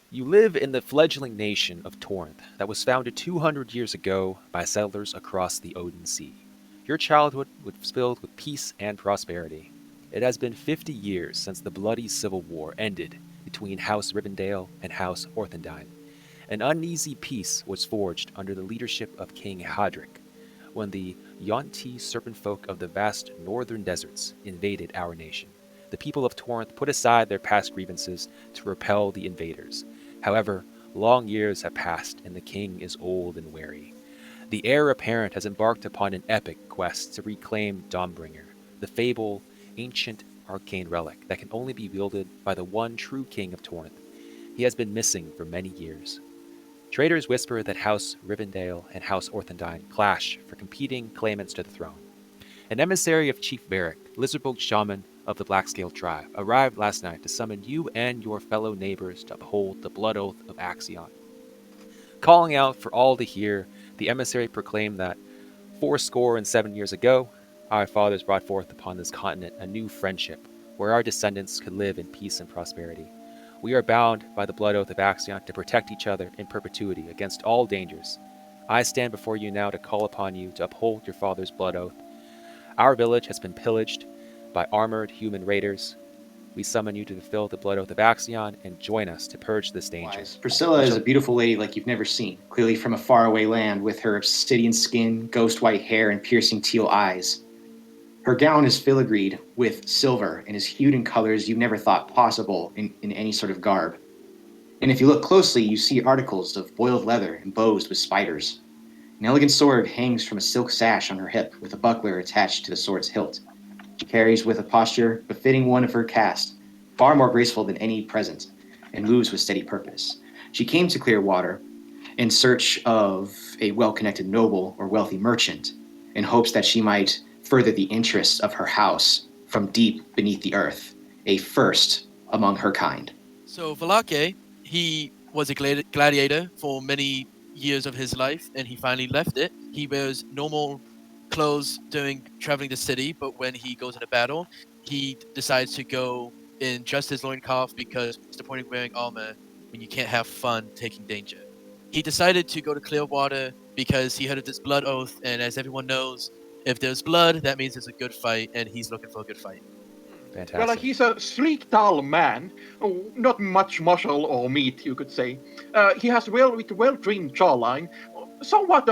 You live in the fledgling nation of Torrent that was founded 200 years ago by settlers across the Odin Sea. Your childhood was filled with peace and prosperity. It has been 50 years since the bloody civil war ended between House Rivendell and House Orthendine. An uneasy peace was forged under the leadership of King Hadric when the Yuan-Ti serpent folk of the vast northern deserts invaded our nation. The people of Torrent put aside their past grievances to repel the invaders. However, long years have passed and the king is old and weary. The heir apparent has embarked upon an epic quest to reclaim Dawnbringer, the fabled, ancient arcane relic that can only be wielded by the one true king of Torrent. He has been missing for many years. Traders whisper that House Rivendell and House Orthendine clash for competing claimants to the throne. An emissary of Chief Varric, Lizardfolk shaman of the Blackscale tribe, arrived last night to summon you and your fellow neighbors to uphold the Bloodoath of Axion. Calling out for all to hear, the emissary proclaimed that 7 years ago, our fathers brought forth upon this continent a new friendship, where our descendants could live in peace and prosperity. We are bound by the blood oath of Axion to protect each other in perpetuity against all dangers. I stand before you now to call upon you to uphold your father's blood oath. Our village has been pillaged by armored human raiders. We summon you to fulfill the blood oath of Axion and join us to purge this danger. Priscilla is a beautiful lady like you've never seen, clearly from a faraway land, with her obsidian skin, ghost white hair, and piercing teal eyes. Her gown is filigreed with silver and is hued in colors you've never thought possible in any sort of garb. And if you look closely, you see articles of boiled leather embossed with spiders. An elegant sword hangs from a silk sash on her hip, with a buckler attached to the sword's hilt. She carries with a posture befitting one of her caste, far more graceful than any present, and moves with steady purpose. She came to Clearwater in search of a well-connected noble or wealthy merchant, in hopes that she might further the interests of her house from deep beneath the earth, a first among her kind. So Valake, he was a gladiator for many years of his life, and he finally left it. He wears normal clothes traveling the city, but when he goes into battle, he decides to go in just his loincloth, because what's the point of wearing armor when you can't have fun taking danger? He decided to go to Clearwater because he heard of this blood oath, and as everyone knows, if there's blood, that means it's a good fight, and he's looking for a good fight. Fantastic. Well, he's a sleek, tall man, not much muscle or meat, you could say. He has well-trimmed jawline, somewhat,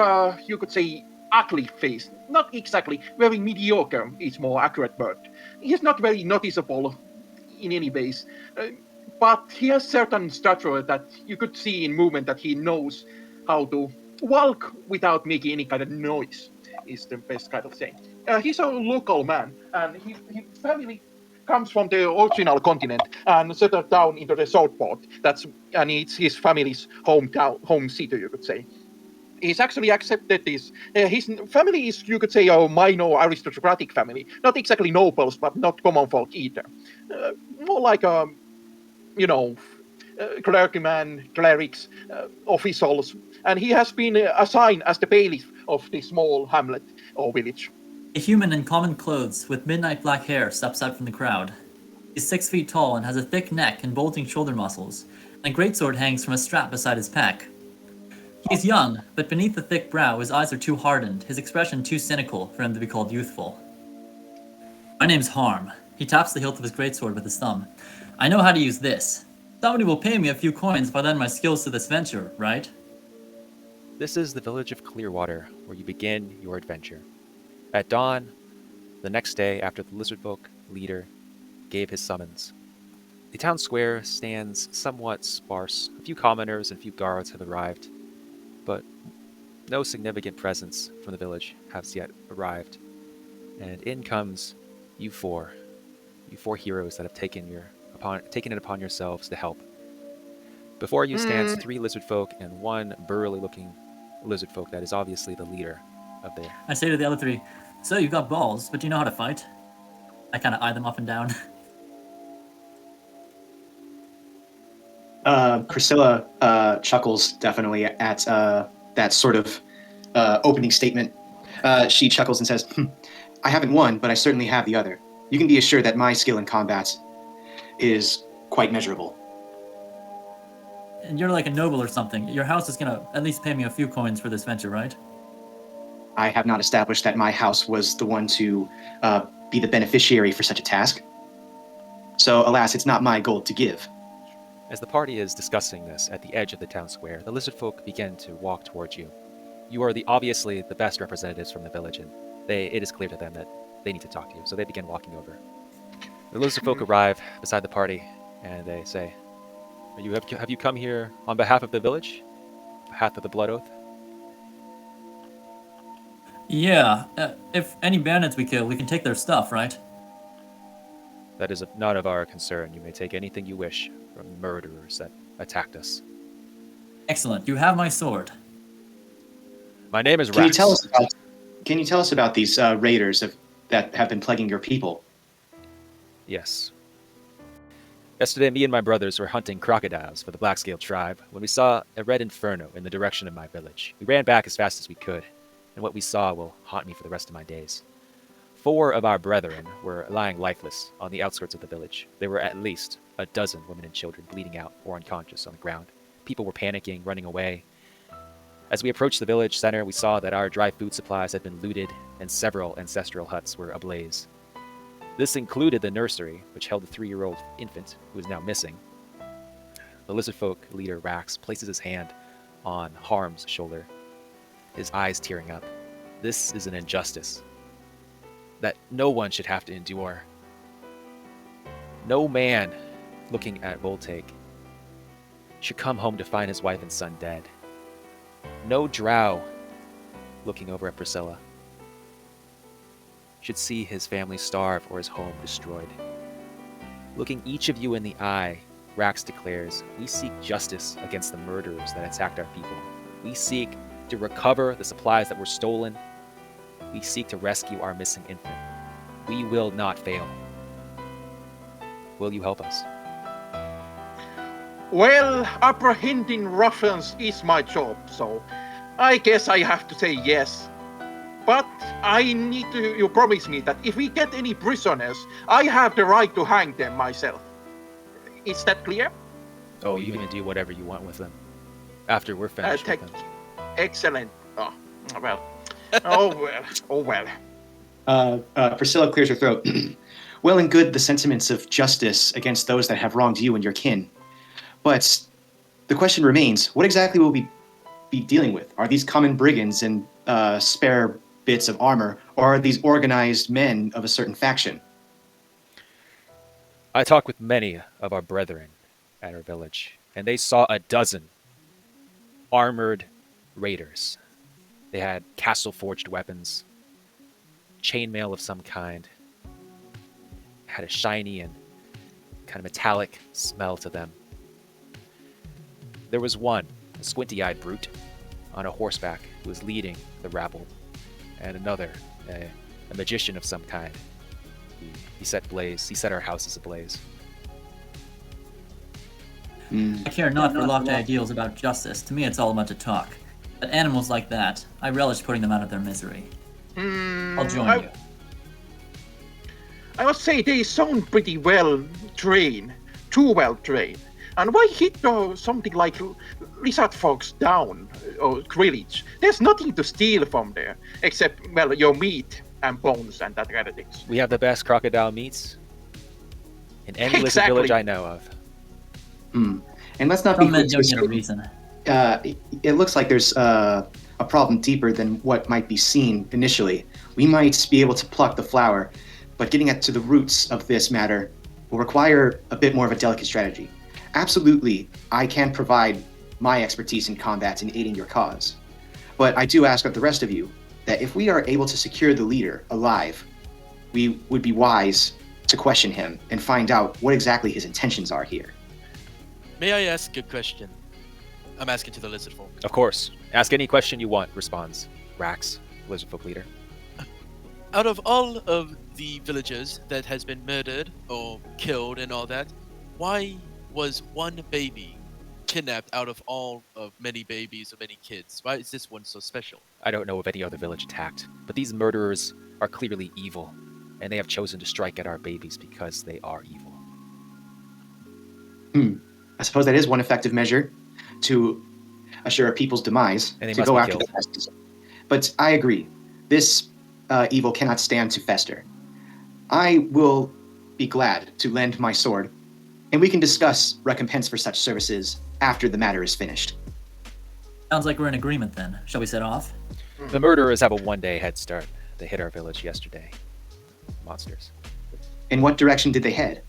you could say, ugly face. Not exactly very mediocre, is more accurate word. He's not very noticeable in any ways, but he has certain stature that you could see in movement that he knows how to walk without making any kind of noise, is the best kind of thing. He's a local man, and his family comes from the original continent and settled down into the Southport. And it's his family's home city, you could say. He's actually accepted this. His family is, you could say, a minor aristocratic family. Not exactly nobles, but not common folk either. More like, clergyman, clerics, officials. And he has been assigned as the bailiff of this small hamlet or village. A human in common clothes with midnight black hair steps out from the crowd. He's 6 feet tall and has a thick neck and bulging shoulder muscles, and a greatsword hangs from a strap beside his pack. He's young, but beneath the thick brow, his eyes are too hardened, his expression too cynical for him to be called youthful. My name's Harm. He taps the hilt of his greatsword with his thumb. I know how to use this. Somebody will pay me a few coins if I lend my skills to this venture, right? This is the village of Clearwater, where you begin your adventure. At dawn, the next day after the Lizardfolk leader gave his summons, the town square stands somewhat sparse. A few commoners and a few guards have arrived, but no significant presence from the village has yet arrived. And in comes you four heroes that have taken it upon yourselves to help. Before you stands 3 lizardfolk and 1 burly-looking lizardfolk that is obviously the leader of the... I say to the other 3, so you've got balls, but do you know how to fight? I kind of eye them up and down. Priscilla chuckles definitely at that sort of opening statement. She chuckles and says, I haven't one, but I certainly have the other. You can be assured that my skill in combat is quite measurable. and you're like a noble or something. Your house is gonna at least pay me a few coins for this venture, right? I have not established that my house was the one to be the beneficiary for such a task. So, alas, it's not my goal to give. As the party is discussing this at the edge of the town square, the lizard folk begin to walk towards you. You are obviously the best representatives from the village, and it is clear to them that they need to talk to you, so they begin walking over. The lizard folk arrive beside the party, and they say, have you come here on behalf of the village? On behalf of the Bloodoath? Yeah, if any bandits we kill, we can take their stuff, right? That is none of our concern. You may take anything you wish from murderers that attacked us. Excellent. You have my sword. My name is Can Rax. you tell us about these raiders that have been plaguing your people? Yes. Yesterday, me and my brothers were hunting crocodiles for the Blackscale tribe when we saw a red inferno in the direction of my village. We ran back as fast as we could, and what we saw will haunt me for the rest of my days. 4 of our brethren were lying lifeless on the outskirts of the village. There were at least a dozen women and children bleeding out or unconscious on the ground. People were panicking, running away. As we approached the village center, we saw that our dry food supplies had been looted and several ancestral huts were ablaze. This included the nursery, which held a 3-year-old infant who is now missing. The lizard folk leader, Rax, places his hand on Harm's shoulder, his eyes tearing up. This is an injustice that no one should have to endure. No man looking at Voltaic should come home to find his wife and son dead. No drow looking over at Priscilla should see his family starve or his home destroyed. Looking each of you in the eye, Rax declares, we seek justice against the murderers that attacked our people. We seek to recover the supplies that were stolen. We seek to rescue our missing infant. We will not fail. Will you help us? Well, apprehending Russians is my job, so I guess I have to say yes. But I need you promise me that if we get any prisoners, I have the right to hang them myself. Is that clear? Oh, you can do whatever you want with them. After we're finished with them. Excellent. Oh, well. Oh, well. Priscilla clears her throat. Well and good the sentiments of justice against those that have wronged you and your kin. But the question remains, what exactly will we be dealing with? Are these common brigands and spare bits of armor, or are these organized men of a certain faction? I talked with many of our brethren at our village, and they saw a dozen armored raiders. They had castle-forged weapons, chainmail of some kind, had a shiny and kind of metallic smell to them. There was one, a squinty-eyed brute, on a horseback who was leading the rabble, and another, a magician of some kind. He set our houses ablaze. I care not for lofty ideals about justice. To me, it's all a bunch of talk. But animals like that, I relish putting them out of their misery. I'll join you. I must say they sound pretty well trained, too well trained. And why hit something like lizard folks down, or Krillage? There's nothing to steal from there, except, well, your meat and bones and that kind of things. We have the best crocodile meats in any lizard village I know of. And let's not Some be men don't twisted. get a reason. It looks like there's a problem deeper than what might be seen initially. We might be able to pluck the flower, but getting to the roots of this matter will require a bit more of a delicate strategy. Absolutely, I can provide my expertise in combat in aiding your cause. But I do ask of the rest of you that if we are able to secure the leader alive, we would be wise to question him and find out what exactly his intentions are here. May I ask a question? I'm asking to the lizard folk. Of course. Ask any question you want, responds Rax, lizard folk leader. Out of all of the villagers that has been murdered or killed and all that, why was one baby kidnapped out of all of many babies or many kids? Why is this one so special? I don't know of any other village attacked, but these murderers are clearly evil, and they have chosen to strike at our babies because they are evil. I suppose that is one effective measure. to assure a people's demise, And they to must go be after the killed. pests. But I agree. This evil cannot stand to fester. I will be glad to lend my sword, and we can discuss recompense for such services after the matter is finished. Sounds like we're in agreement then. Shall we set off? The murderers have a one-day head start. They hit our village yesterday. Monsters. In what direction did they head?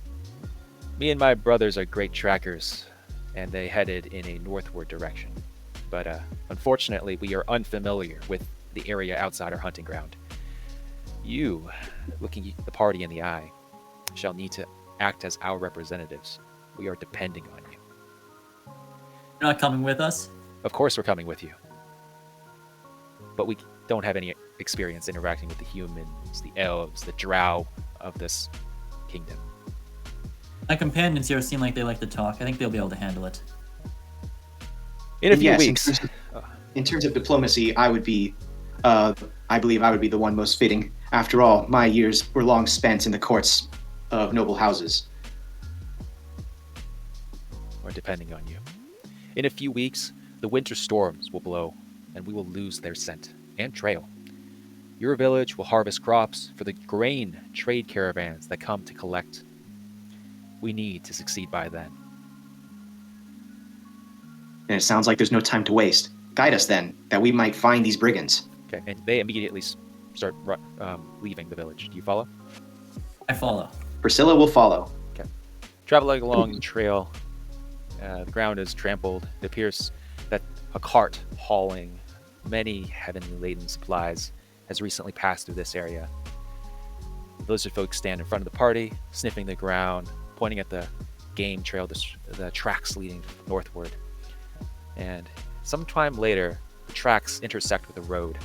Me and my brothers are great trackers, and they headed in a northward direction. But unfortunately, we are unfamiliar with the area outside our hunting ground. You, looking the party in the eye, shall need to act as our representatives. We are depending on you. You're not coming with us? Of course we're coming with you. But we don't have any experience interacting with the humans, the elves, the drow of this kingdom. My companions here seem like they like to talk. I think they'll be able to handle it. In a few Yes, weeks. In terms of diplomacy, I believe I would be the one most fitting. After all, my years were long spent in the courts of noble houses. We're depending on you. In a few weeks, the winter storms will blow, and we will lose their scent and trail. Your village will harvest crops for the grain trade caravans that come to collect. We need to succeed by then. And it sounds like there's no time to waste. Guide us then, that we might find these brigands. Okay, and they immediately start leaving the village. Do you follow? I follow. Priscilla will follow. Traveling along the trail, the ground is trampled. It appears that a cart hauling many heavenly laden supplies has recently passed through this area. The lizard folk stand in front of the party, sniffing the ground, pointing at the game trail, the tracks leading northward. And sometime later, the tracks intersect with a road.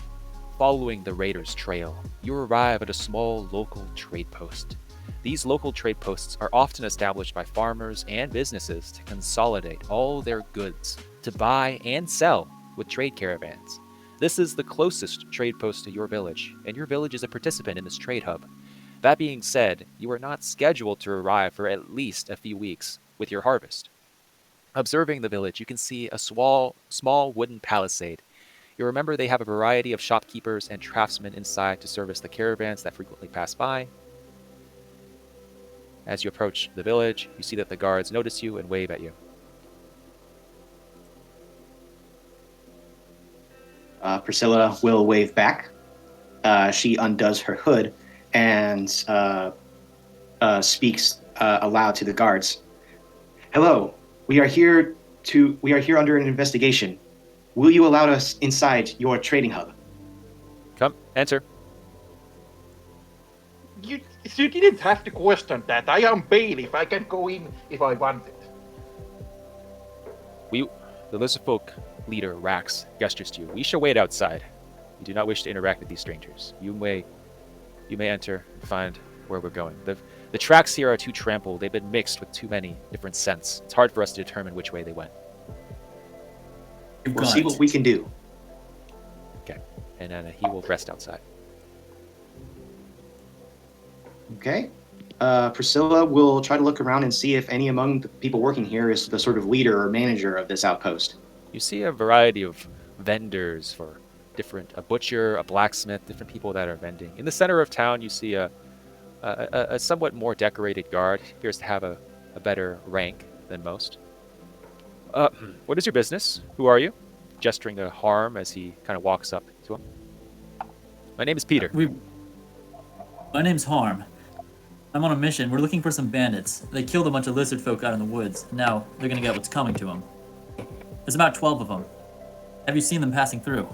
Following the raiders' trail, you arrive at a small local trade post. These local trade posts are often established by farmers and businesses to consolidate all their goods, to buy and sell with trade caravans. This is the closest trade post to your village, and your village is a participant in this trade hub. That being said, you are not scheduled to arrive for at least a few weeks with your harvest. Observing the village, you can see a small wooden palisade. You remember they have a variety of shopkeepers and craftsmen inside to service the caravans that frequently pass by. As you approach the village, you see that the guards notice you and wave at you. Priscilla will wave back. She undoes her hood and speaks aloud to the guards. Hello, we are here under an investigation. Will you allow us inside your trading hub? Come, enter. You didn't have to question that. I am bailiff. I can go in if I want it. The lizard folk leader, Rax, gestures to you. We shall wait outside. We do not wish to interact with these strangers. You may enter and find where we're going. The tracks here are too trampled. They've been mixed with too many different scents. It's hard for us to determine which way they went. We'll see what we can do. Okay. And then he will rest outside. Okay. Priscilla will try to look around and see if any among the people working here is the sort of leader or manager of this outpost. You see a variety of vendors for a butcher, a blacksmith, different people that are vending. In the center of town, you see a somewhat more decorated guard. He appears to have a better rank than most. What is your business? Who are you? Gesturing to Harm as he kind of walks up to him. My name is Peter. My name's Harm. I'm on a mission. We're looking for some bandits. They killed a bunch of lizard folk out in the woods. Now they're gonna get what's coming to them. There's about 12 of them. Have you seen them passing through?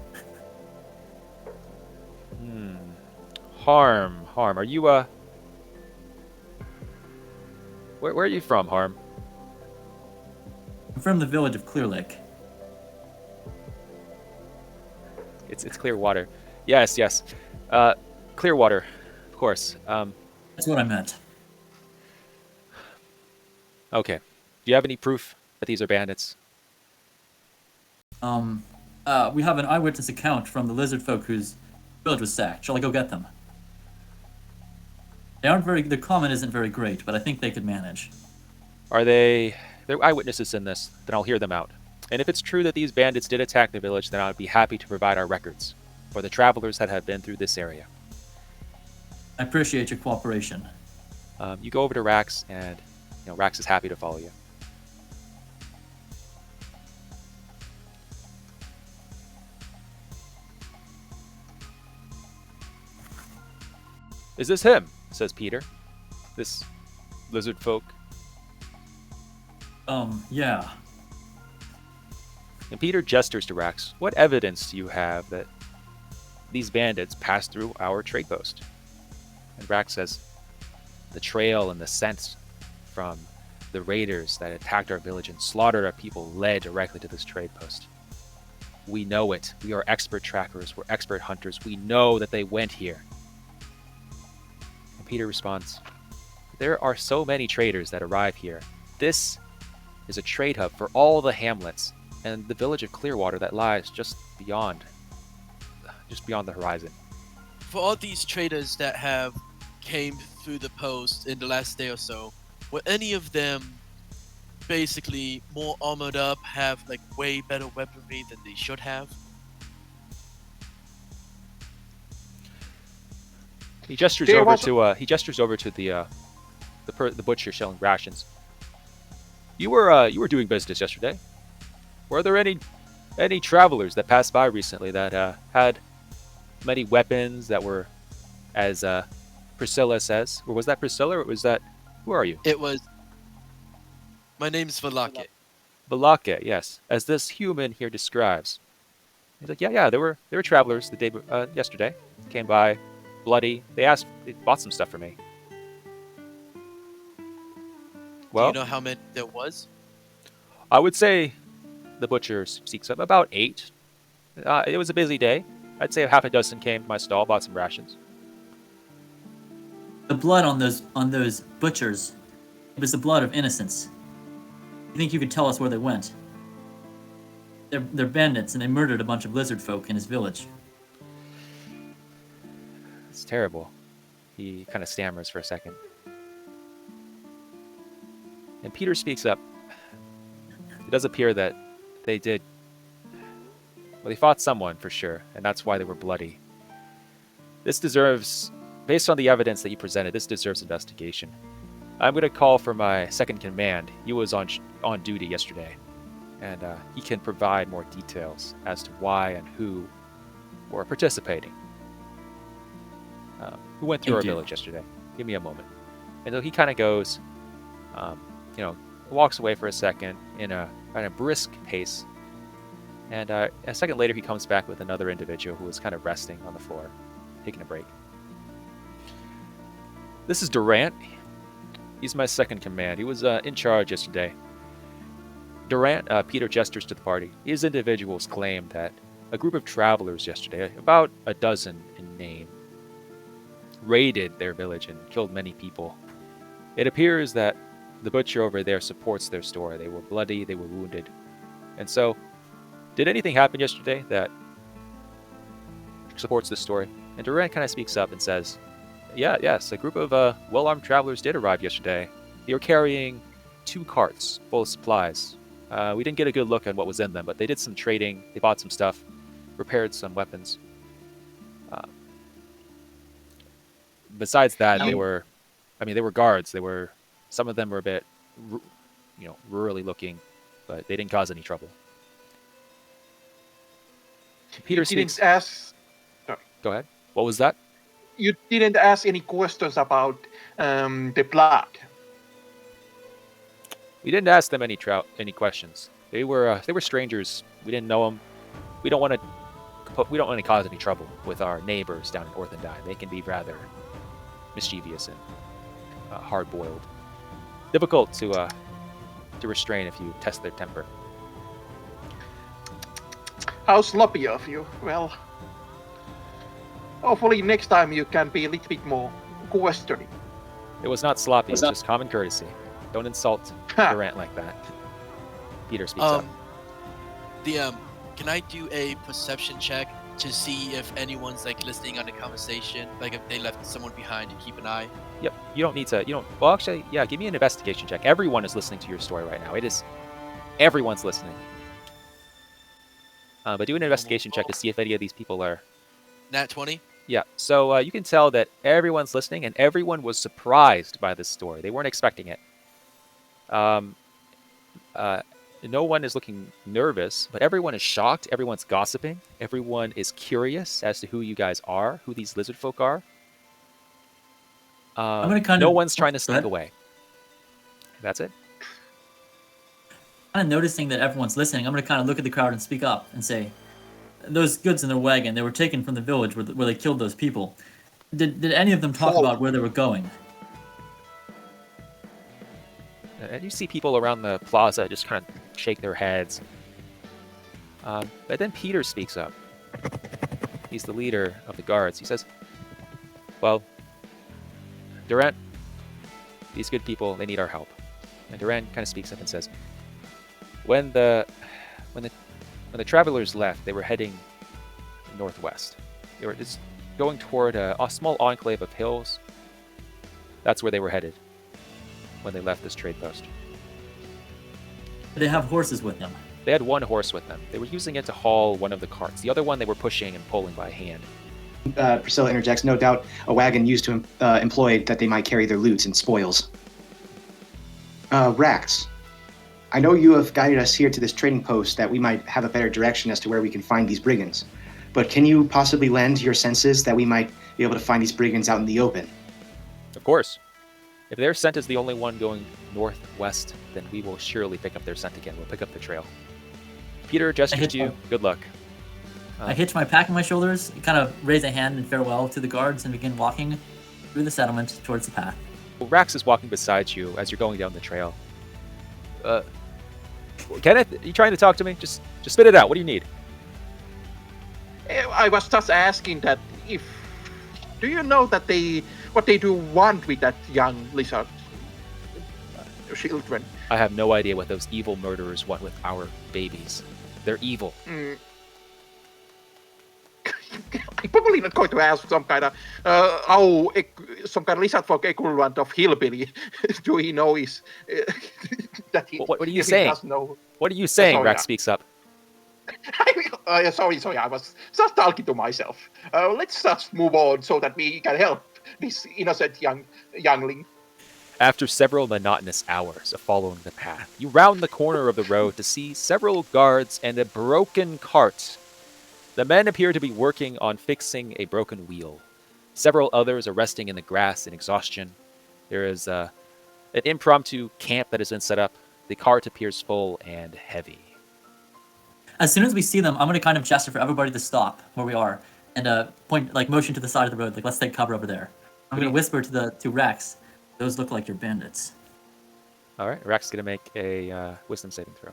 Harm. Are you, Where are you from, Harm? I'm from the village of Clear Lake. It's Clearwater. Yes. Clearwater, of course. That's what I meant. Okay. Do you have any proof that these are bandits? We have an eyewitness account from the lizard folk whose village was sacked. Shall I go get them? Their comment isn't very great, but I think they could manage. They're eyewitnesses in this? Then I'll hear them out. And if it's true that these bandits did attack the village, then I would be happy to provide our records for the travelers that have been through this area. I appreciate your cooperation. You go over to Rax, and Rax is happy to follow you. Is this him? Says Peter. This lizard folk. Yeah. And Peter gestures to Rax. What evidence do you have that these bandits passed through our trade post? And Rax says, the trail and the scent from the raiders that attacked our village and slaughtered our people led directly to this trade post. We know it. We are expert trackers. We're expert hunters. We know that they went here. And Peter responds, there are so many traders that arrive here. This is a trade hub for all the hamlets and the village of Clearwater that lies just beyond the horizon. For all these traders that have came through the post in the last day or so, were any of them basically more armored up, have like way better weaponry than they should have? He gestures There over was- to the butcher selling rations. You were doing business yesterday. Were there any travelers that passed by recently that had many weapons that were, as Priscilla says, or was that Priscilla, or was that, who are you? It was. My name's Valake. Balake, yes, as this human here describes. He's like, yeah, there were travelers the day yesterday, came by, bloody. They bought some stuff for me. Well, Do you know how many there was? I would say the butcher speaks up about 8. It was a busy day. I'd say half a dozen came to my stall, bought some rations. The blood on those butchers, it was the blood of innocents. You think you could tell us where they went? They're bandits, and they murdered a bunch of lizard folk in his village. It's terrible. He kind of stammers for a second. And Peter speaks up. It does appear that they did. Well, they fought someone for sure, and that's why they were bloody. This deserves, based on the evidence that you presented, this deserves investigation. I'm going to call for my second command. He was on duty yesterday, and he can provide more details as to why and who were participating. Who went through Thank our you. village yesterday? Give me a moment. And so he kind of goes, walks away for a second in a kind of brisk pace. And a second later, he comes back with another individual who was kind of resting on the floor, taking a break. This is Durant. He's my second command. He was in charge yesterday. Durant, Peter gestures to the party. These individuals claim that a group of travelers yesterday, about a dozen in name, raided their village and killed many people. It appears that the butcher over there supports their story. They were bloody, they were wounded. And so, did anything happen yesterday that supports this story? And Durant kind of speaks up and says, yes, a group of well-armed travelers did arrive yesterday. They were carrying 2 carts full of supplies. We didn't get a good look at what was in them, but they did some trading. They bought some stuff, repaired some weapons. Besides that, they were guards. Some of them were a bit, rurally looking, but they didn't cause any trouble. Peter You speaks. didn't ask. Go ahead. What was that? You didn't ask any questions about the blood. We didn't ask them any questions. They were strangers. We didn't know them. We don't want to cause any trouble with our neighbors down in Orthendine. They can be rather mischievous and hard-boiled. Difficult to restrain if you test their temper. How sloppy of you. Well, hopefully next time you can be a little bit more questioning. It was not sloppy. It's just common courtesy. Don't insult Durant like that. Peter speaks up. DM, can I do a perception check to see if anyone's like listening on the conversation, like if they left someone behind to keep an eye? Yep. You don't need to. Well, actually, yeah. Give me an investigation check. Everyone is listening to your story right now. Everyone's listening. But do an investigation check to see if any of these people are... Nat 20. Yeah, so you can tell that everyone's listening, and everyone was surprised by this story. They weren't expecting it. No one is looking nervous, but everyone is shocked. Everyone's gossiping. Everyone is curious as to who you guys are, who these lizard folk are. I'm gonna no one's trying to Go sneak ahead. away. That's it. Kind of noticing that everyone's listening, I'm gonna kind of look at the crowd and speak up and say, "Those goods in their wagon, they were taken from the village where they killed those people. Did any of them talk Oh. about where they were going?" And you see people around the plaza just kind of shake their heads. But then Peter speaks up. He's the leader of the guards. He says, "Well, Durant, these good people, they need our help." And Durant kind of speaks up and says, when the travelers left, they were heading northwest. They were just going toward a small enclave of hills. That's where they were headed when they left this trade post. Did they have horses with them? They had one horse with them. They were using it to haul one of the carts. The other one they were pushing and pulling by hand. Priscilla interjects, no doubt a wagon used to employ that they might carry their loot and spoils. Rax, I know you have guided us here to this trading post that we might have a better direction as to where we can find these brigands. But can you possibly lend your senses that we might be able to find these brigands out in the open? Of course. If their scent is the only one going northwest, then we will surely pick up their scent again. We'll pick up the trail. Peter gestures to you. Good luck. I hitch my pack on my shoulders, kind of raise a hand in farewell to the guards, and begin walking through the settlement towards the path. Well, Rax is walking beside you as you're going down the trail. Kenneth, are you trying to talk to me? Just spit it out. What do you need? I was just asking that if... Do you know that what they do want with that young lizard children? I have no idea what those evil murderers want with our babies. They're evil. I'm probably not going to ask some kind of some kind of lizard folk equivalent of hillbilly. Do he know is that he? What are you if he saying? does know. What are you saying? sorry, Rax yeah. speaks up. Sorry, I was just talking to myself. Let's just move on so that we can help this innocent youngling. After several monotonous hours of following the path, you round the corner of the road to see several guards and a broken cart. The men appear to be working on fixing a broken wheel. Several others are resting in the grass in exhaustion. There is an impromptu camp that has been set up. The cart appears full and heavy. As soon as we see them, I'm gonna kind of gesture for everybody to stop where we are and point, like, motion to the side of the road, like, let's take cover over there. I'm gonna whisper to Rex, "Those look like your bandits." All right, Rax is going to make a wisdom saving throw.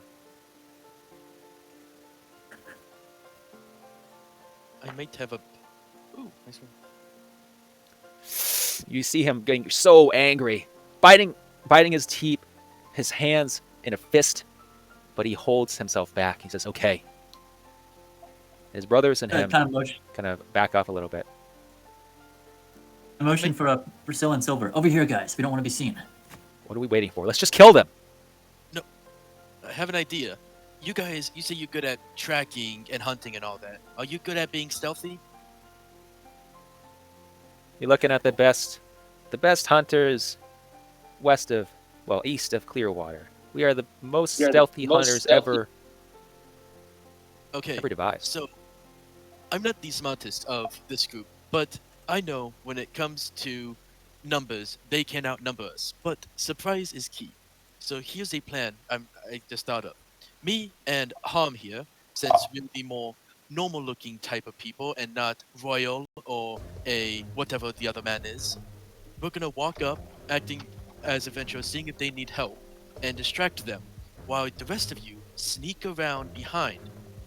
I might have a. Ooh, nice one. You see him getting so angry, biting his teeth, his hands in a fist, but he holds himself back. He says, "Okay." His brothers and him Kind of back off a little bit. motion for Priscilla and Silver. Over here, guys. We don't want to be seen. What are we waiting for? Let's just kill them. No, I have an idea. You guys, you say you're good at tracking and hunting and all that. Are you good at being stealthy? You're looking at the best hunters east of Clearwater. We are the most stealthy hunters ever Okay, devised. so I'm not the smartest of this group, but I know when it comes to numbers, they can outnumber us. But surprise is key. So here's a plan I just thought of. Me and Harm here, since we're the more normal-looking type of people and not royal or a whatever the other man is, we're gonna walk up, acting as adventurers, seeing if they need help, and distract them, while the rest of you sneak around behind.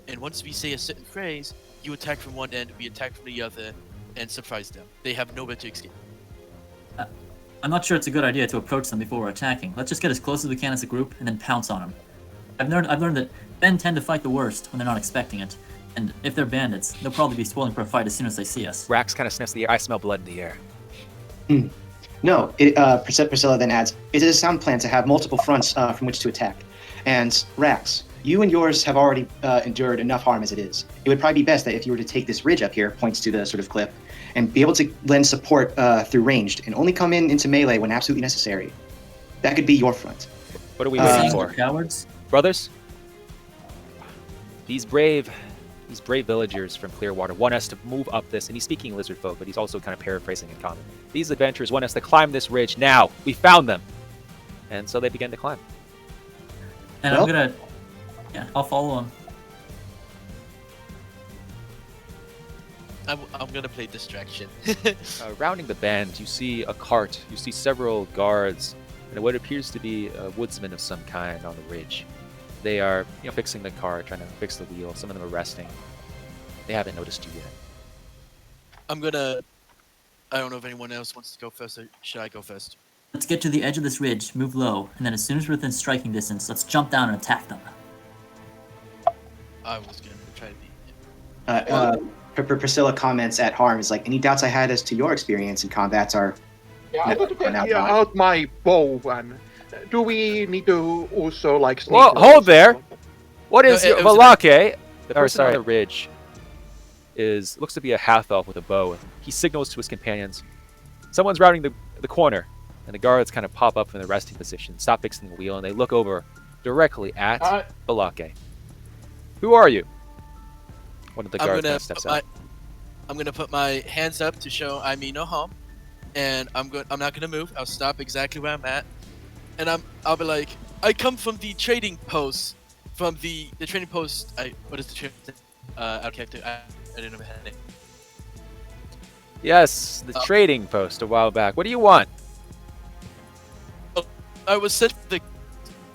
And once we say a certain phrase, you attack from one end, we attack from the other, and surprise them. They have nowhere to escape. I'm not sure it's a good idea to approach them before we're attacking. Let's just get as close as we can as a group and then pounce on them. I've learned that men tend to fight the worst when they're not expecting it. And if they're bandits, they'll probably be spoiling for a fight as soon as they see us. Rax kind of sniffs the air. I smell blood in the air. No, Priscilla then adds, it is a sound plan to have multiple fronts from which to attack. And Rax, You and yours have already endured enough harm as it is. It would probably be best that if you were to take this ridge up here, points to the sort of cliff, and be able to lend support through ranged, and only come into melee when absolutely necessary. That could be your front. What are we waiting Saying for? they're cowards. Brothers? These brave villagers from Clearwater want us to move up this, and he's speaking lizard folk, but he's also kind of paraphrasing in common. These adventurers want us to climb this ridge now. We found them. And so they begin to climb. And Well- I'm gonna, I'll follow him. I'm gonna play distraction. Rounding the bend, you see a cart. You see several guards, and what appears to be a woodsman of some kind on the ridge. They are, fixing the cart, trying to fix the wheel. Some of them are resting. They haven't noticed you yet. I don't know if anyone else wants to go first, or should I go first? Let's get to the edge of this ridge, move low, and then as soon as we're within striking distance, let's jump down and attack them. I was gonna try to be. Priscilla comments at Harm is like, any doubts I had as to your experience in combats are... Yeah, I'm going to Now take gone. out my bow. And do we need to also like? Sneak Whoa, around? hold there! What is No, your it was- Valake? The Or, person on sorry. the ridge looks to be a half elf with a bow. He signals to his companions. Someone's rounding the corner, and the guards kind of pop up from their resting position, stop fixing the wheel, and they look over directly at Valake. Who are you? One of the guards kind of steps out. I'm gonna put my hands up to show I mean no harm, and I'm not gonna move. I'll stop exactly where I'm at, and I'll be like, I come from the trading post, from the trading post. What is the trading? Out of character. I didn't know her name. Yes, the trading post a while back. What do you want? I was sent.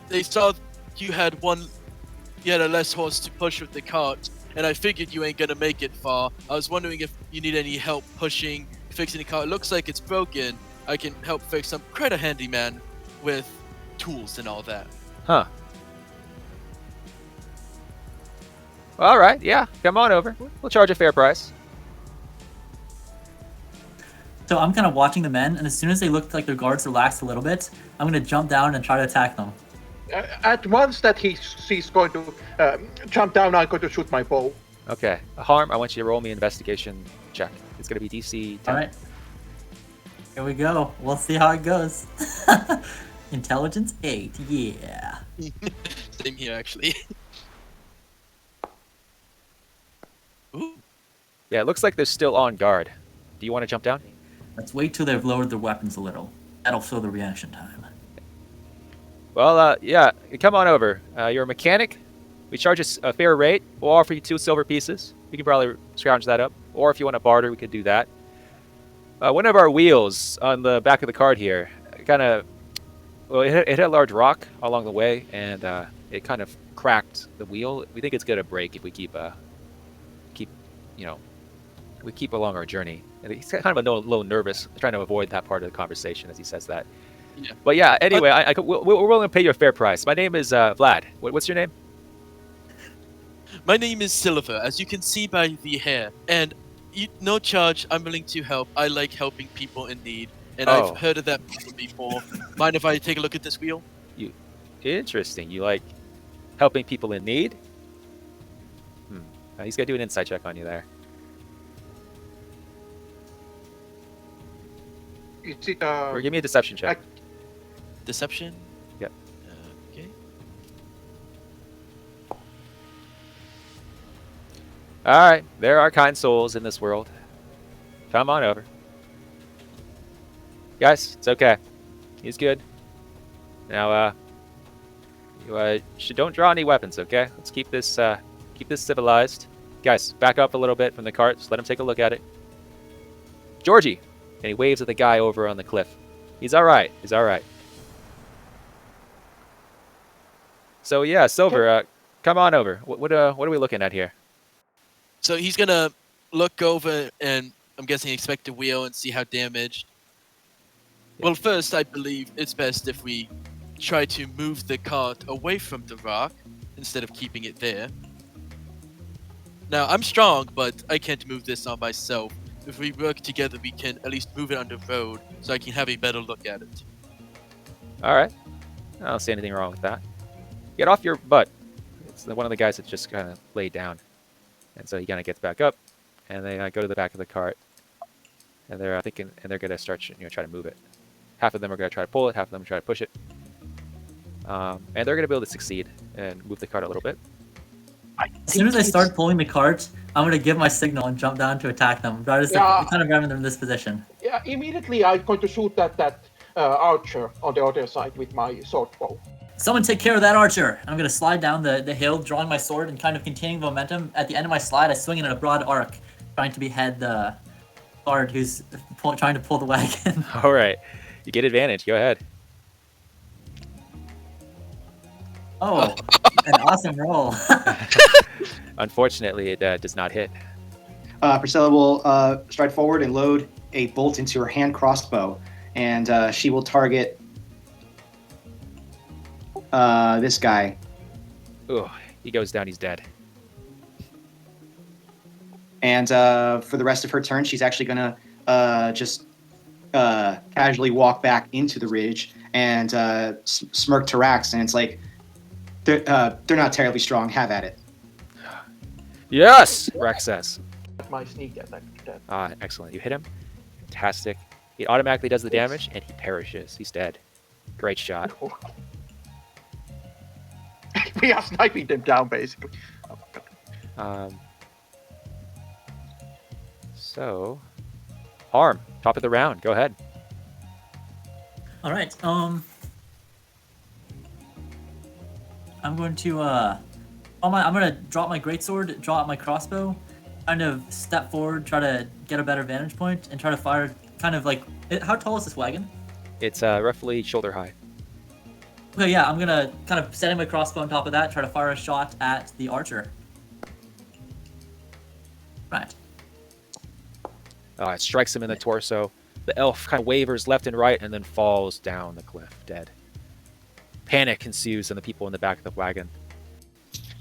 They saw you had a less horse to push with the cart, and I figured you ain't gonna make it far. I was wondering if you need any help fixing the cart. It looks like it's broken. I can help fix them. Quite a handyman with tools and all that. Huh. All right, yeah, come on over. We'll charge a fair price. So I'm kind of watching the men, and as soon as they look like their guards relaxed a little bit, I'm gonna jump down and try to attack them. At once that he's going to jump down, I'm going to shoot my bow. Okay, Harm, I want you to roll me an investigation check. It's going to be DC 10. All right. Here we go. We'll see how it goes. Intelligence 8. Yeah. Same here, actually. Ooh. Yeah, it looks like they're still on guard. Do you want to jump down? Let's wait till they've lowered their weapons a little. That'll slow the reaction time. Well, yeah, come on over. You're a mechanic. We charge a fair rate. We'll offer you 2 silver pieces. We can probably scrounge that up. Or if you want to barter, we could do that. One of our wheels on the back of the cart here it hit a large rock along the way, and it kind of cracked the wheel. We think it's going to break if we keep along our journey. And he's kind of a little nervous, trying to avoid that part of the conversation as he says that. Yeah. But yeah, anyway, we're willing to pay you a fair price. My name is Vlad. What's your name? My name is Silver, as you can see by the hair, and no charge. I'm willing to help. I like helping people in need, and I've heard of that before. Mind if I take a look at this wheel? Interesting. You like helping people in need? He's gonna do an insight check on you there. Is it Or give me a deception check. Deception? Yep. Okay. All right, there are kind souls in this world. Come on over, guys. It's okay. He's good. Now, don't draw any weapons, okay? Let's keep this civilized. Guys, back up a little bit from the cart. Just let him take a look at it. Georgie, and he waves at the guy over on the cliff. He's all right. He's all right. So yeah, Silver, come on over. What are we looking at here? So he's gonna look over and I'm guessing expect the wheel and see how damaged. Yeah. Well, first I believe it's best if we try to move the cart away from the rock instead of keeping it there. Now I'm strong, but I can't move this on myself. If we work together, we can at least move it on the road so I can have a better look at it. All right. I don't see anything wrong with that. Get off your butt. it's one of the guys that just kind of laid down, and so he kind of gets back up, and they go to the back of the cart, and they're thinking, and they're gonna start, try to move it. Half of them are gonna try to pull it, half of them try to push it, and they're gonna be able to succeed and move the cart a little bit. As soon as I start pulling the cart, I'm gonna give my signal and jump down to attack them. Kind of grabbing them in this position. Yeah, immediately I'm going to shoot that archer on the other side with my sword bow. Someone take care of that archer. I'm gonna slide down the hill, drawing my sword and kind of containing momentum. At the end of my slide, I swing it in a broad arc, trying to behead the guard who's trying to pull the wagon. All right, you get advantage. Go ahead. Oh, an awesome roll. Unfortunately, it does not hit. Priscilla will stride forward and load a bolt into her hand crossbow, and she will target this guy. Ooh, he goes down. He's dead. And for the rest of her turn, she's actually going to just casually walk back into the ridge and smirk to Rax, and it's like, they're not terribly strong. Have at it. Yes, Rex says. My sneak attack. Excellent. You hit him. Fantastic. He automatically does the damage, and he perishes. He's dead. Great shot. We are sniping them down, basically. So, Harm, top of the round. Go ahead. All right. I'm going to I'm gonna drop my greatsword, draw out my crossbow, kind of step forward, try to get a better vantage point, and try to fire. Kind of like, how tall is this wagon? It's roughly shoulder high. Okay, yeah, I'm gonna kind of setting my crossbow on top of that, try to fire a shot at the archer. Right. It strikes him in the torso. The elf kind of wavers left and right and then falls down the cliff, dead. Panic ensues in the people in the back of the wagon.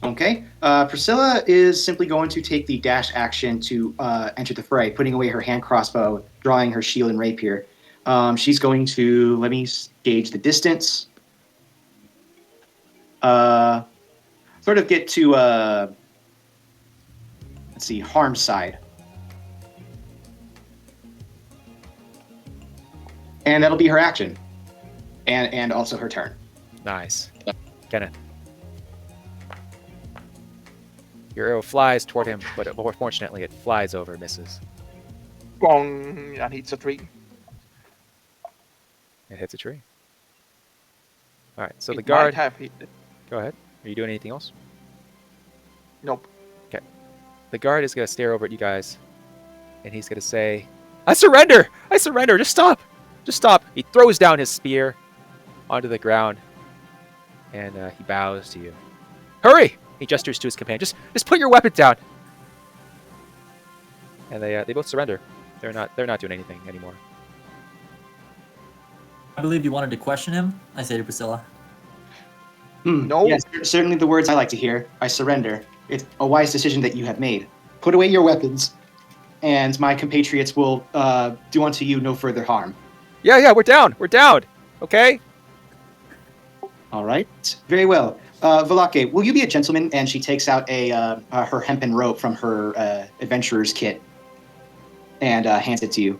Okay. Priscilla is simply going to take the dash action to enter the fray, putting away her hand crossbow, drawing her shield and rapier. She's going to, let me gauge the distance. Sort of get to, let's see, Harm's side. And that'll be her action. And also her turn. Nice. Kenneth. Your arrow flies toward him, but unfortunately it flies over, misses. Gong, and hits a tree. It hits a tree. All right, so It the guard... might have hit it. Go ahead. Are you doing anything else? Nope. Okay. The guard is going to stare over at you guys, and he's going to say, I surrender! I surrender! Just stop! Just stop! He throws down his spear onto the ground, and he bows to you. Hurry! He gestures to his companion. Just put your weapon down! And they both surrender. They're not doing anything anymore. I believe you wanted to question him, I say to Priscilla. No. Yes, certainly the words I like to hear. I surrender. It's a wise decision that you have made. Put away your weapons, and my compatriots will do unto you no further harm. Yeah, we're down! We're down! Okay? All right. Very well. Valake, will you be a gentleman? And she takes out her hempen rope from her adventurer's kit and hands it to you.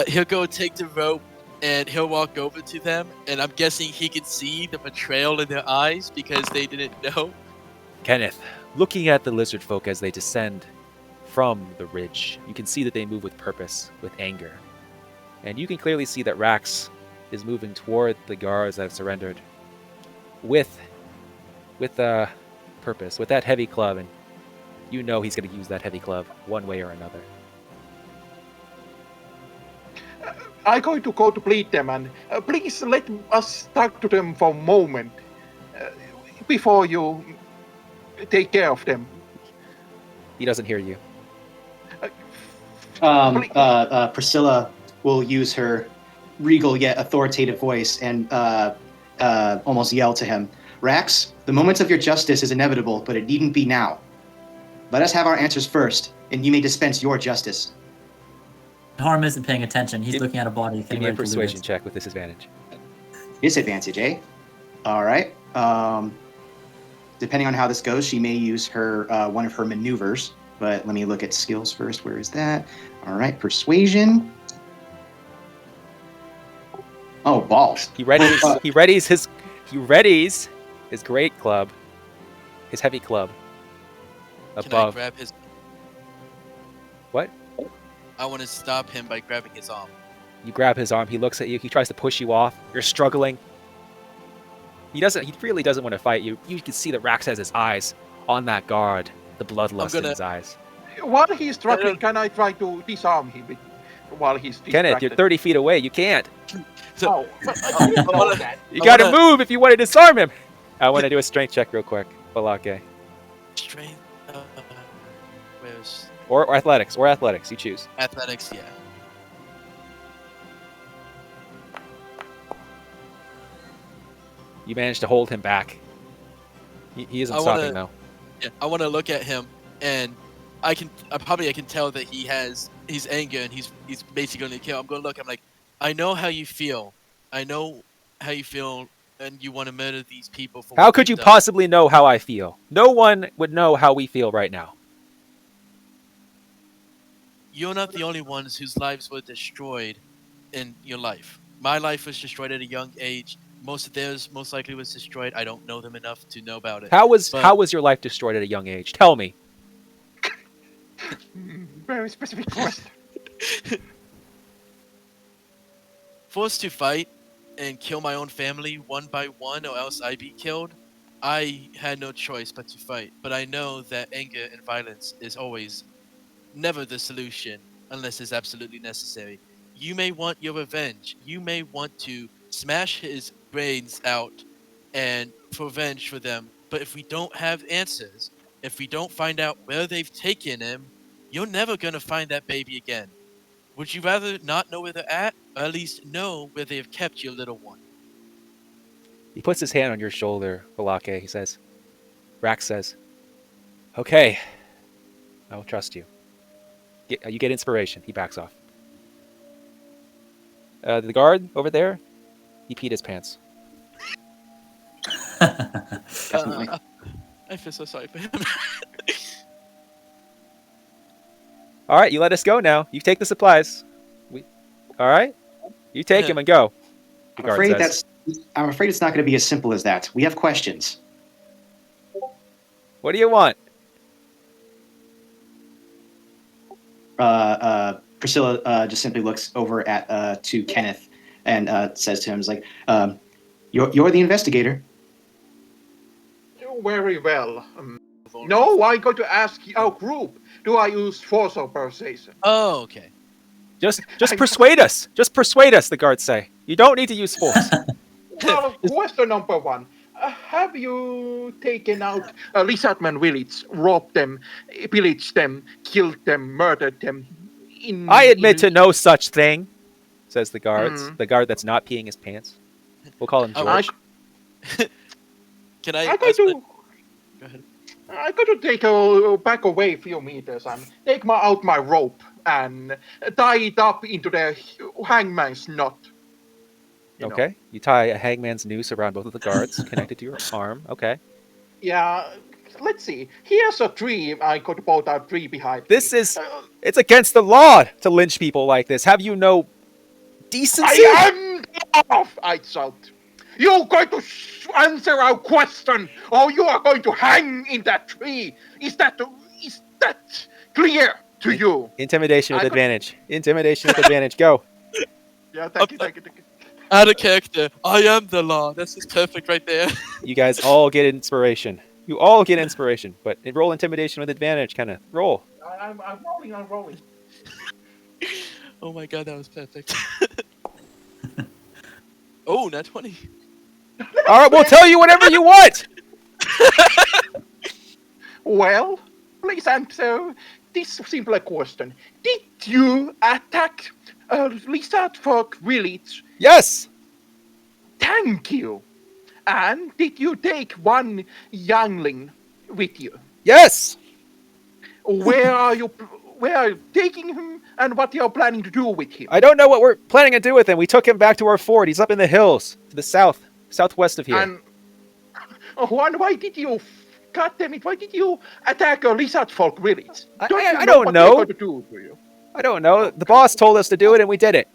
He'll go take the rope and he'll walk over to them, and I'm guessing he can see the betrayal in their eyes because they didn't know. Kenneth, looking at the lizard folk as they descend from the ridge, you can see that they move with purpose, with anger. And you can clearly see that Rax is moving toward the guards that have surrendered with purpose, with that heavy club, and you know he's going to use that heavy club one way or another. I'm going to go to plead them, and please let us talk to them for a moment before you take care of them. He doesn't hear you. Priscilla will use her regal yet authoritative voice and almost yell to him, Rax, the moment of your justice is inevitable, but it needn't be now. Let us have our answers first, and you may dispense your justice. Harm isn't paying attention. He's looking at a body. Give me a persuasion check with disadvantage. Disadvantage, eh? All right. Depending on how this goes, she may use her one of her maneuvers. But let me look at skills first. Where is that? All right, persuasion. Oh, balls. He readies his great club, his heavy club. Can I Above. grab his? What? I want to stop him by grabbing his arm. You grab his arm. He looks at you. He tries to push you off. You're struggling. He really doesn't want to fight you. You can see that Rax has his eyes on that guard. The bloodlust in his eyes. While he's struggling, can I try to disarm him while he's distracted? Kenneth, you're 30 feet away. You can't. Oh, I didn't know that. You gotta move if you want to disarm him. I want to do a strength check real quick. Balake. Strength. Where's Or athletics. Or athletics. You choose. athletics? Yeah. You managed to hold him back. He isn't I stopping wanna- though. Yeah. I want to look at him, and I can tell that he's anger, and he's basically going to kill. I'm going to look. I'm like, I know how you feel. I know how you feel, and you want to murder these people for. How what could you they've done. possibly know how I feel? No one would know how we feel right now. You're not the only ones whose lives were destroyed in your life. My life was destroyed at a young age. Most of theirs most likely was destroyed. I don't know them enough to know about it. How was But- your life destroyed at a young age? Tell me. Very specific question. Forced to fight and kill my own family one by one, or else I'd be killed. I had no choice but to fight. But I know that anger and violence is always never the solution unless it's absolutely necessary. You may want your revenge. You may want to smash his brains out and for revenge for them. But if we don't have answers, if we don't find out where they've taken him, you're never going to find that baby again. Would you rather not know where they're at, or at least know where they have kept your little one? He puts his hand on your shoulder, Balake. He says, Rax says, okay, I will trust you. You get inspiration. He backs off. The guard over there, he peed his pants. Definitely. I feel so sorry for him. All right, you let us go now. You take the supplies. All right? You take him and go. The guard says. I'm afraid it's not going to be as simple as that. We have questions. What do you want? Priscilla just simply looks over at to Kenneth and says to him, "Is like, you're the investigator." Very well. No, I got to ask our group. Do I use force or persuasion? Oh, okay. Just persuade us. Just persuade us, the guards say. You don't need to use force. Well, question number one. Have you taken out Lizardman village, robbed them, pillaged them, killed them, murdered them? I admit to no such thing, says the guards. Mm. The guard that's not peeing his pants. We'll call him I- George. Can I? I got to. Go ahead. I got to take a back away a few meters and take out my rope and tie it up into the hangman's knot. You know. Okay. You tie a hangman's noose around both of the guards, connected to your arm. Okay. Yeah. Let's see. Here's a tree. I got about a tree behind. This me. is... It's against the law to lynch people like this. Have you no decency? I am off! I shout. You're going to answer our question, or you are going to hang in that tree. Is that clear to you? Intimidation with I could- advantage. Intimidation with advantage. Go. Yeah, thank you, thank you, thank you. Out of character. I am the law. That's just perfect right there. You guys all get inspiration. You all get inspiration. But roll intimidation with advantage, kind of. Roll. I'm rolling, I'm rolling. Oh my god, that was perfect. Oh, not 20. All right, we'll tell you whatever you want. Well, please answer this simple question. Did you attack Lizard Folk village? Yes. Thank you. And did you take one youngling with you? Yes. Where are you taking him, and what you are planning to do with him? I don't know what we're planning to do with him. We took him back to our fort. He's up in the hills to the southwest of here. And Why did you, God damn it, why did you attack a lizard folk village? I You don't what know. they're going to do to you? I don't know. The boss told us to do it, and we did it.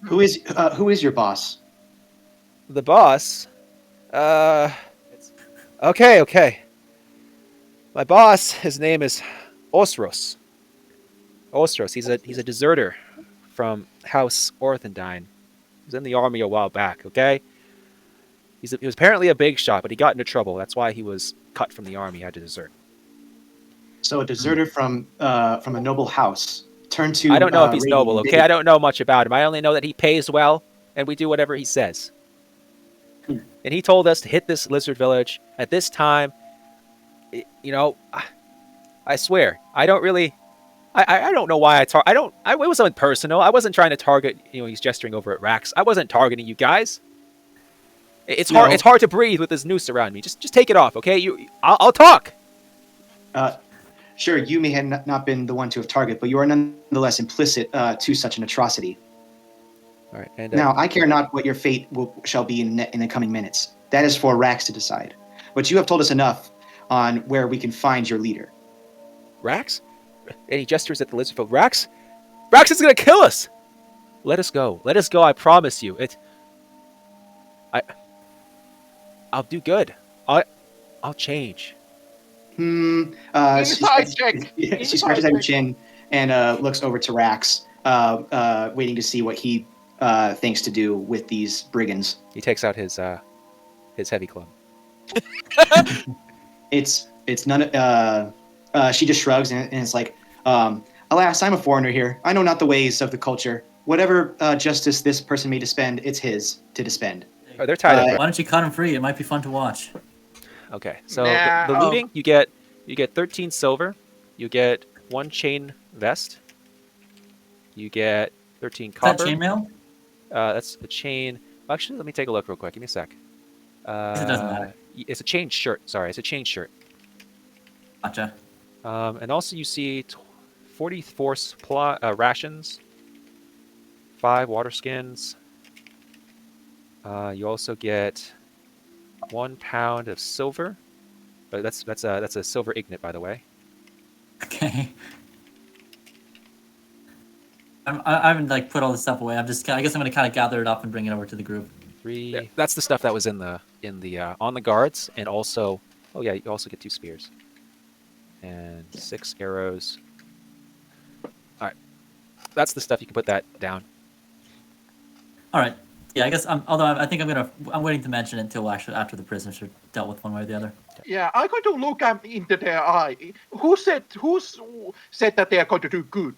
Who is your boss? The boss? Okay. My boss, his name is Osros. He's a deserter from House Orthendine. He was in the army a while back, okay? He was apparently a big shot, but he got into trouble. That's why he was cut from the army. He had to desert. So a deserter from a noble house turned to. I don't know if he's raiding noble, okay? I don't know much about him. I only know that he pays well, and we do whatever he says. And he told us to hit this lizard village at this time. You know, I swear, I don't really. I don't know why it wasn't personal. I wasn't trying to target. He's gesturing over at Rax. I wasn't targeting you guys. It's hard. It's hard to breathe with this noose around me. Just take it off, okay? I'll talk. Sure, you may have not been the one to have targeted, but you are nonetheless implicit to such an atrocity. All right. And now, I care not what your fate shall be in the coming minutes. That is for Rax to decide. But you have told us enough on where we can find your leader. Rax? And he gestures at the lizard folk. Rax is gonna kill us. Let us go. I promise you. I'll do good. I'll change. Inside check. She scratches at her chin and looks over to Rax, waiting to see what he thinks to do with these brigands. He takes out his heavy club. It's none. She just shrugs and it's like, alas, I'm a foreigner here. I know not the ways of the culture. Whatever justice this person may dispend, it's his to dispend. Oh, they're tied up. Why don't you cut him free? It might be fun to watch. Okay, so the looting, you get 13 silver, you get 1 chain vest, you get 13 copper. Is that chainmail? That's a chain. Actually, let me take a look real quick. Give me a sec. It doesn't matter. It's a chain shirt. Sorry, it's a chain shirt. Gotcha. And also you see 44 rations, 5 water skins. You also get 1 pound of silver. That's a silver ignet, by the way. Okay. I haven't put all this stuff away. I guess I'm gonna kind of gather it up and bring it over to the group. 3. Yeah, that's the stuff that was in the on the guards, and also you also get 2 spears and 6 arrows. All right, that's the stuff. You can put that down. All right. Yeah, I guess. Although I think I'm waiting to mention it until actually after the prisoners are dealt with one way or the other. Yeah, I'm going to look into their eye. Who said that they are going to do good?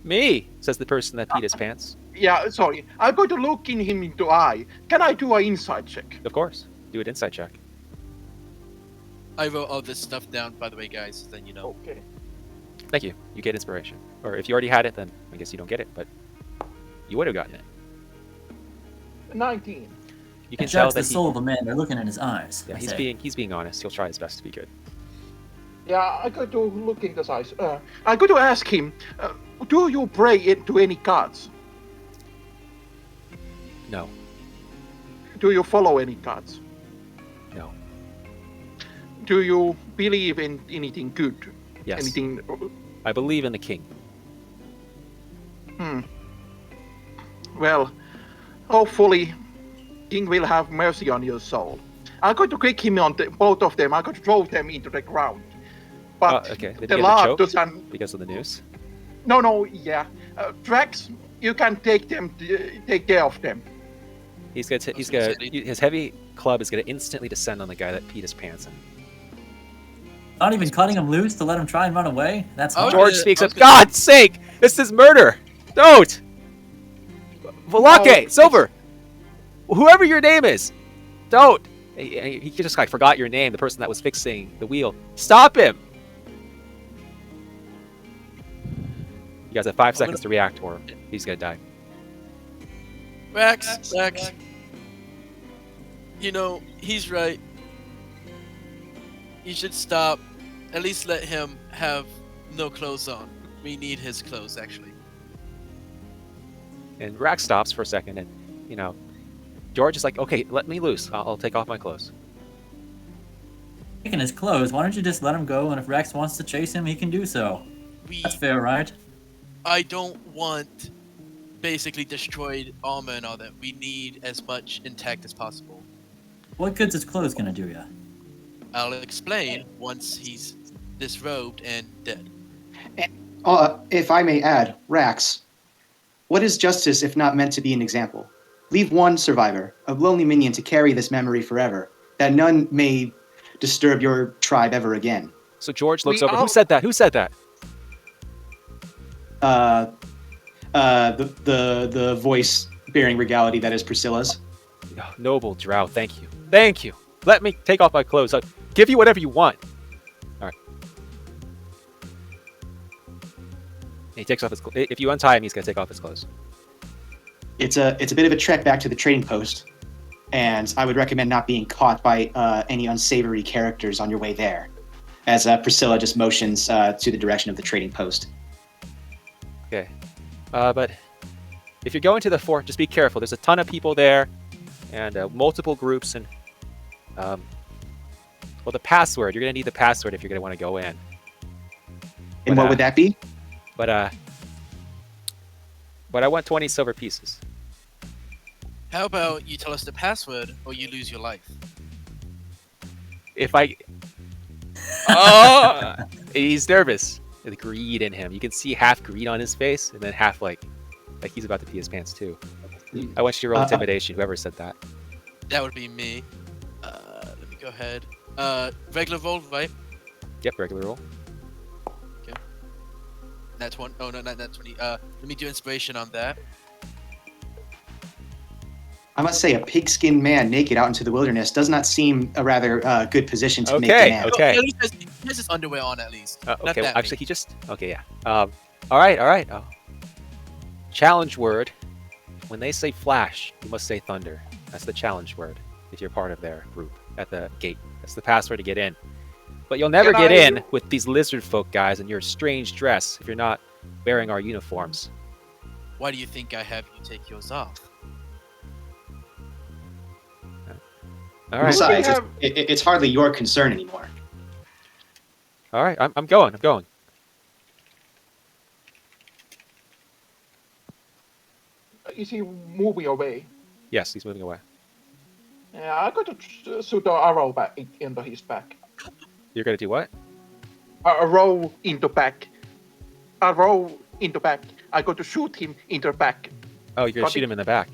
Me, says the person that peed his pants. Yeah, sorry. I'm going to look into eye. Can I do an inside check? Of course. Do an insight check. I wrote all this stuff down, by the way, guys. Then you know. Okay. Thank you. You get inspiration. Or if you already had it, then I guess you don't get it, but you would have gotten it. 19. You can It tell judge that the soul of a man. They're looking in his eyes. Yeah, I he's say. being honest. He'll try his best to be good. Yeah, I'm going to look in his eyes. I'm going to ask him, do you pray to any gods? No. Do you follow any gods? No. Do you believe in anything good? Yes. Anything? I believe in the king. Well, hopefully, King will have mercy on your soul. I'm going to kick him on both of them. I'm going to throw them into the ground. But Okay. Did the he get law the choke doesn't. because of the noose? No, yeah. Drax, you can take care of them. His heavy club is gonna instantly descend on the guy that peed his pants in. Not even cutting him loose to let him try and run away. That's Oh, hard. George yeah, speaks I up. was gonna- God's sake! This is murder! Don't! Volake! Oh, Silver! Whoever your name is! Don't! He just forgot your name, the person that was fixing the wheel. Stop him! You guys have 5 seconds to react, or he's gonna die. Rex. You know, he's right. You should stop. At least let him have no clothes on. We need his clothes, actually. And Rax stops for a second, and George is like, "Okay, let me loose. I'll take off my clothes." Taking his clothes, why don't you just let him go, and if Rex wants to chase him, he can do so. That's fair, right? I don't want basically destroyed armor and all that. We need as much intact as possible. What good's his clothes gonna do ya? I'll explain once he's disrobed and dead. If I may add, Rax, what is justice if not meant to be an example? Leave one survivor, a lonely minion, to carry this memory forever, that none may disturb your tribe ever again. So George looks over. Who said that? Who said that? The voice bearing regality that is Priscilla's. Oh, noble drow, thank you. Thank you. Let me take off my clothes. I'll give you whatever you want. All right. And he takes off his clothes. If you untie him, he's gonna take off his clothes. It's a bit of a trek back to the trading post, and I would recommend not being caught by any unsavory characters on your way there, as Priscilla just motions to the direction of the trading post. Okay. But if you're going to the fort, just be careful. There's a ton of people there, and multiple groups, and well, the password. You're gonna need the password if you're gonna want to go in. And what would that be? But I want 20 silver pieces. How about you tell us the password or you lose your life? If I... Oh! He's nervous. The greed in him. You can see half greed on his face, and then half like he's about to pee his pants too. I want you to roll intimidation, whoever said that. That would be me. Let me go ahead. Regular roll, right? Yep, regular roll. That's one. Oh no, not 20. Let me do inspiration on that. I must say, a pig-skinned man naked out into the wilderness does not seem a rather good position to make a man. Okay. At least he has his underwear on, at least. Okay, well, actually, he just... Okay, yeah. All right. Oh. Challenge word. When they say flash, you must say thunder. That's the challenge word if you're part of their group at the gate. That's the password to get in. But you'll never get in with these lizard folk guys in your strange dress if you're not wearing our uniforms. Why do you think I have you take yours off? All right. Besides, it's hardly your concern anymore. All right, I'm going. Is he moving away? Yes, he's moving away. Yeah, I got to shoot an arrow back into his back. You're gonna do what? A row into back. A row into back. I got to shoot him into the back. Oh, you're gonna shoot him in the back.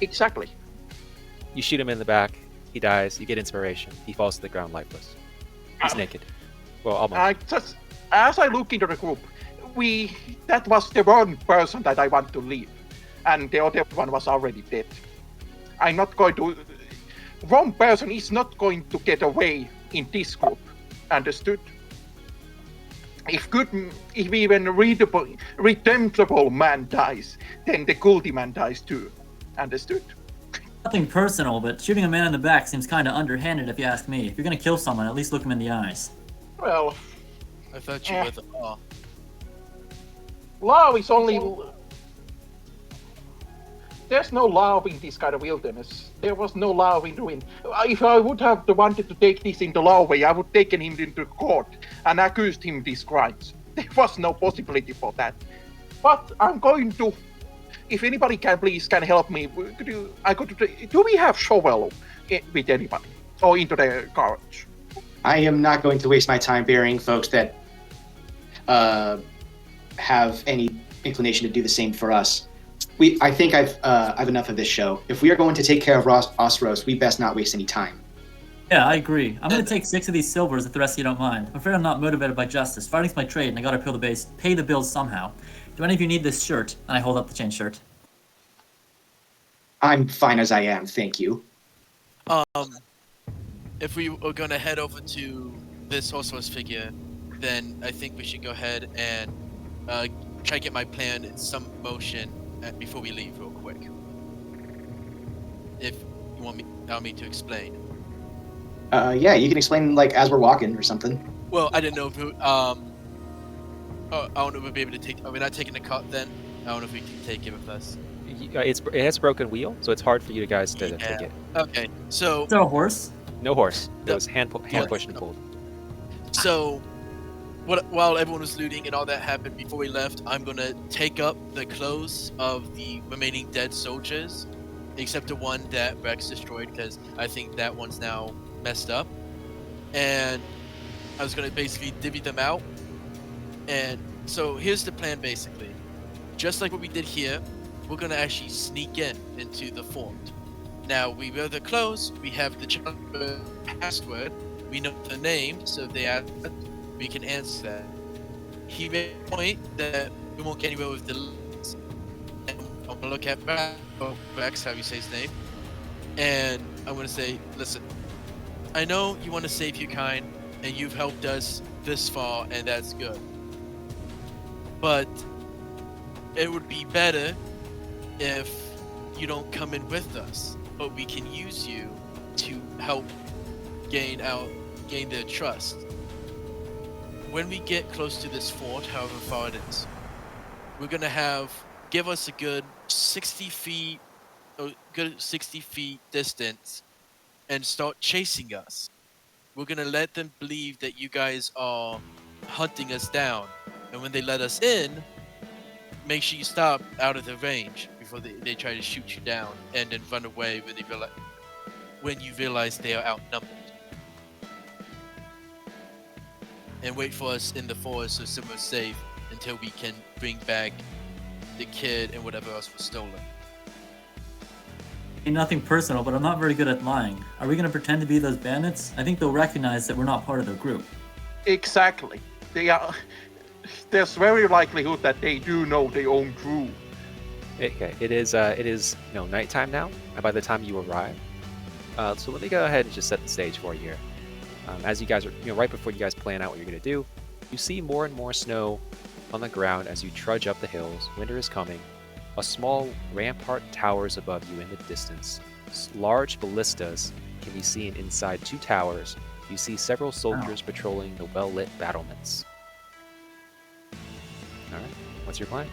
Exactly. You shoot him in the back. He dies. You get inspiration. He falls to the ground lifeless. He's naked. Well, almost. As I look into the group, that was the one person that I want to leave, and the other one was already dead. I'm not going to. One person is not going to get away in this group. Understood? If even a redemptible man dies, then the guilty man dies too. Understood? Nothing personal, but shooting a man in the back seems kind of underhanded if you ask me. If you're gonna kill someone, at least look him in the eyes. Well, I thought you were the law. Law is only... There's no law in this kind of wilderness. There was no law in doing. If I would have wanted to take this into law way, I would taken him into court and accused him of these crimes. There was no possibility for that. But I'm going to. If anybody can help me, do we have shovel with anybody or into the garage? I am not going to waste my time burying folks that have any inclination to do the same for us. I think I've enough of this show. If we are going to take care of Osros, we best not waste any time. Yeah, I agree. I'm gonna take 6 of these silvers if the rest of you don't mind. I'm afraid I'm not motivated by justice. Fighting's my trade, and I gotta pay the bills somehow. Do any of you need this shirt? And I hold up the chain shirt. I'm fine as I am, thank you. If we were gonna head over to this Osros figure, then I think we should go ahead and try to get my plan in some motion before we leave real quick. If you allow me to explain. Yeah, you can explain like as we're walking or something. Well, I didn't know if I don't know if we'll be able to take. Are we not taking the cart then? I don't know if we can take it with us. It has a broken wheel, so it's hard for you guys to take it. Okay, so Is there a horse? No horse. It No. was hand pushed and pulled. So, while everyone was looting and all that happened before we left, I'm gonna take up the clothes of the remaining dead soldiers, except the one that Rex destroyed, because I think that one's now messed up. And I was gonna basically divvy them out. And so here's the plan, basically. Just like what we did here, we're gonna actually sneak into the fort. Now we wear the clothes, we have the chamber password, we know the name, so if they ask, we can answer that. He made a point that we won't get anywhere with the list. And I'm gonna look at Rex, how you say his name, and I'm gonna say, listen, I know you want to save your kind, and you've helped us this far, and that's good. But it would be better if you don't come in with us, but we can use you to help gain their trust. When we get close to this fort, however far it is, we're gonna give us a good 60 feet distance and start chasing us. We're gonna let them believe that you guys are hunting us down, and when they let us in, make sure you stop out of the range before they try to shoot you down, and then run away when you realize they are outnumbered. And wait for us in the forest so somewhere safe until we can bring back the kid and whatever else was stolen. Ain't nothing personal, but I'm not very good at lying. Are we gonna pretend to be those bandits? I think they'll recognize that we're not part of their group. Exactly. There's very likelihood that they do know their own crew. Okay, it is nighttime now. By the time you arrive, so let me go ahead and just set the stage for you here. As you guys are, right before you guys plan out what you're gonna do, you see more and more snow on the ground as you trudge up the hills. Winter is coming. A small rampart towers above you in the distance. Large ballistas can be seen inside two towers. You see several soldiers patrolling the well-lit battlements. All right, what's your plan?